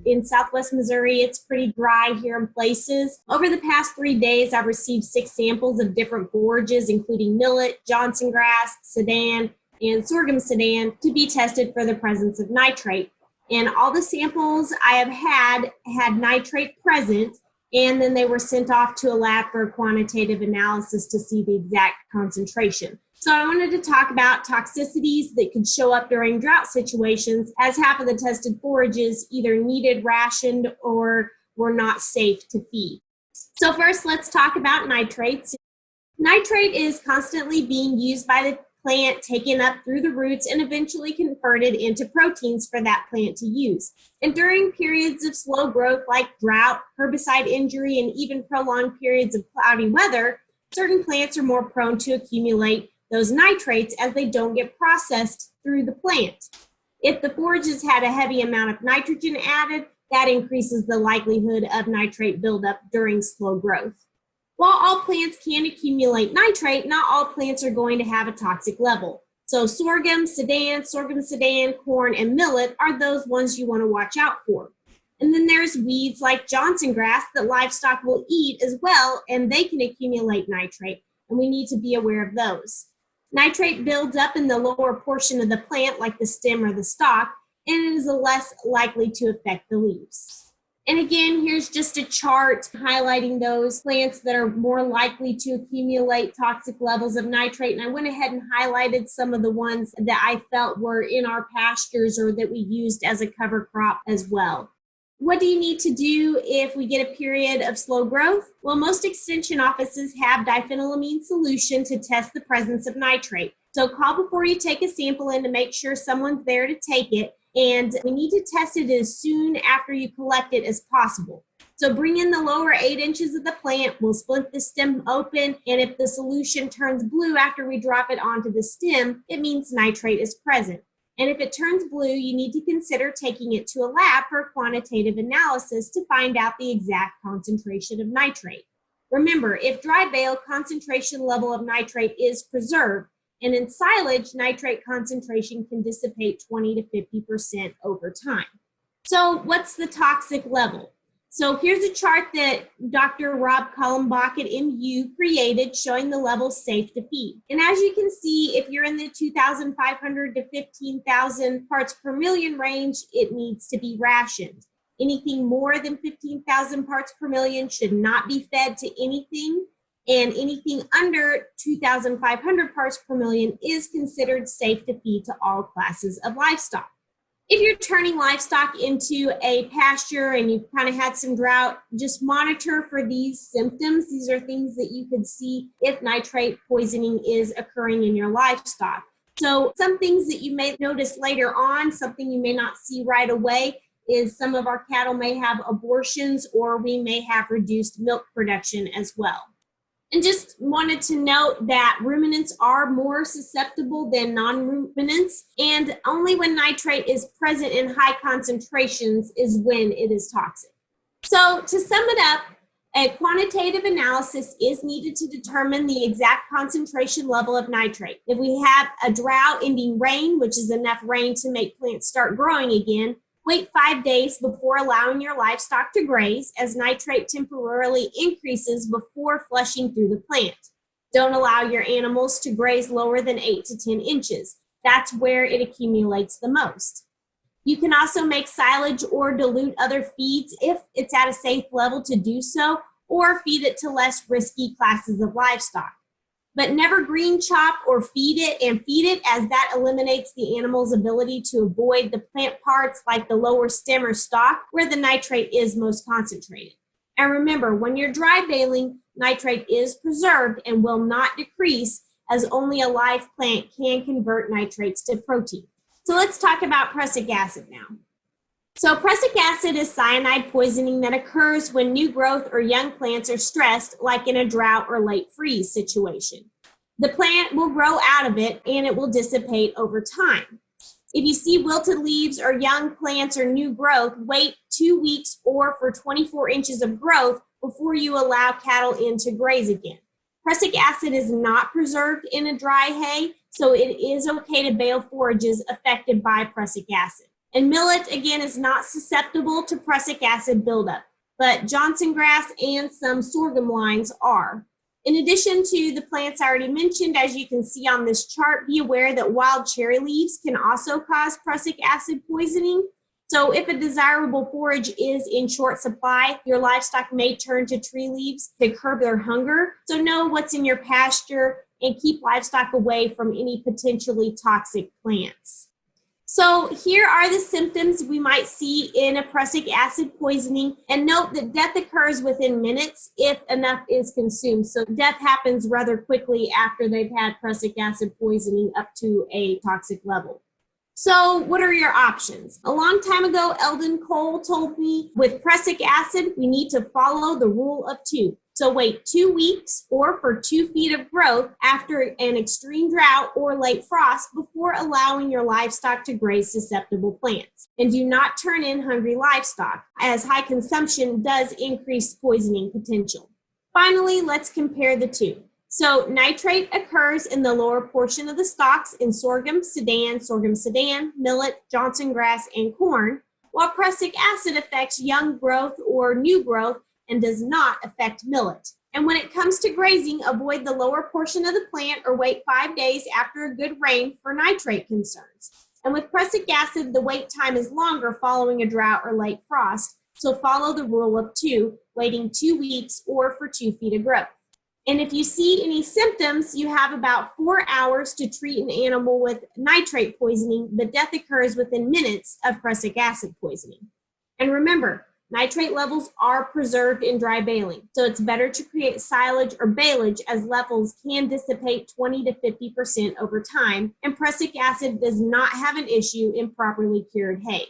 in Southwest Missouri, it's pretty dry here in places. Over the past 3 days, I've received 6 samples of different forages, including millet, Johnson grass, Sudan, and sorghum Sudan, to be tested for the presence of nitrate. And all the samples I have had nitrate present, and then they were sent off to a lab for a quantitative analysis to see the exact concentration. So I wanted to talk about toxicities that could show up during drought situations, as half of the tested forages either needed rationed or were not safe to feed. So first, let's talk about nitrates. Nitrate is constantly being used by the plant, taken up through the roots, and eventually converted into proteins for that plant to use. And during periods of slow growth like drought, herbicide injury, and even prolonged periods of cloudy weather, certain plants are more prone to accumulate those nitrates as they don't get processed through the plant. If the forages had a heavy amount of nitrogen added, that increases the likelihood of nitrate buildup during slow growth. While all plants can accumulate nitrate, not all plants are going to have a toxic level. So sorghum Sudan, corn, and millet are those ones you want to watch out for. And then there's weeds like Johnson grass that livestock will eat as well, and they can accumulate nitrate, and we need to be aware of those. Nitrate builds up in the lower portion of the plant, like the stem or the stalk, and it is less likely to affect the leaves. And again, here's just a chart highlighting those plants that are more likely to accumulate toxic levels of nitrate. And I went ahead and highlighted some of the ones that I felt were in our pastures or that we used as a cover crop as well. What do you need to do if we get a period of slow growth? Well, most extension offices have diphenylamine solution to test the presence of nitrate. So call before you take a sample in to make sure someone's there to take it. And we need to test it as soon after you collect it as possible. So bring in the lower 8 inches of the plant, we'll split the stem open, and if the solution turns blue after we drop it onto the stem, it means nitrate is present. And if it turns blue, you need to consider taking it to a lab for a quantitative analysis to find out the exact concentration of nitrate. Remember, if dry bale, concentration level of nitrate is preserved, and in silage, nitrate concentration can dissipate 20 to 50% over time. So what's the toxic level? So here's a chart that Dr. Rob Kallenbach at MU created showing the levels safe to feed. And as you can see, if you're in the 2,500 to 15,000 parts per million range, it needs to be rationed. Anything more than 15,000 parts per million should not be fed to anything. And anything under 2,500 parts per million is considered safe to feed to all classes of livestock. If you're turning livestock into a pasture and you've kind of had some drought, just monitor for these symptoms. These are things that you could see if nitrate poisoning is occurring in your livestock. So some things that you may notice later on, something you may not see right away, is some of our cattle may have abortions or we may have reduced milk production as well. And just wanted to note that ruminants are more susceptible than non-ruminants, and only when nitrate is present in high concentrations is when it is toxic. So to sum it up, a quantitative analysis is needed to determine the exact concentration level of nitrate. If we have a drought ending rain, which is enough rain to make plants start growing again, wait 5 days before allowing your livestock to graze, as nitrate temporarily increases before flushing through the plant. Don't allow your animals to graze lower than 8 to 10 inches. That's where it accumulates the most. You can also make silage or dilute other feeds if it's at a safe level to do so, or feed it to less risky classes of livestock. But never green chop or feed it, as that eliminates the animal's ability to avoid the plant parts like the lower stem or stalk where the nitrate is most concentrated. And remember, when you're dry baling, nitrate is preserved and will not decrease, as only a live plant can convert nitrates to protein. So let's talk about prussic acid now. So prussic acid is cyanide poisoning that occurs when new growth or young plants are stressed, like in a drought or late freeze situation. The plant will grow out of it and it will dissipate over time. If you see wilted leaves or young plants or new growth, wait 2 weeks or for 24 inches of growth before you allow cattle in to graze again. Prussic acid is not preserved in a dry hay, so it is okay to bale forages affected by prussic acid. And millet, again, is not susceptible to prussic acid buildup, but Johnson grass and some sorghum lines are. In addition to the plants I already mentioned, as you can see on this chart, be aware that wild cherry leaves can also cause prussic acid poisoning. So if a desirable forage is in short supply, your livestock may turn to tree leaves to curb their hunger. So know what's in your pasture and keep livestock away from any potentially toxic plants. So here are the symptoms we might see in a prussic acid poisoning, and note that death occurs within minutes if enough is consumed. So death happens rather quickly after they've had prussic acid poisoning up to a toxic level. So what are your options? A long time ago, Eldon Cole told me with prussic acid, we need to follow the rule of 2. So wait 2 weeks or for 2 feet of growth after an extreme drought or late frost before allowing your livestock to graze susceptible plants. And do not turn in hungry livestock, as high consumption does increase poisoning potential. Finally, let's compare the two. So nitrate occurs in the lower portion of the stalks in sorghum sudan, millet, Johnson grass, and corn, while prussic acid affects young growth or new growth and does not affect millet. And when it comes to grazing, avoid the lower portion of the plant or wait 5 days after a good rain for nitrate concerns. And with prussic acid, the wait time is longer following a drought or late frost, so follow the rule of 2, waiting 2 weeks or for 2 feet of growth. And if you see any symptoms, you have about 4 hours to treat an animal with nitrate poisoning, but death occurs within minutes of prussic acid poisoning. And remember, nitrate levels are preserved in dry baling, so it's better to create silage or baleage as levels can dissipate 20 to 50% over time, and prussic acid does not have an issue in properly cured hay.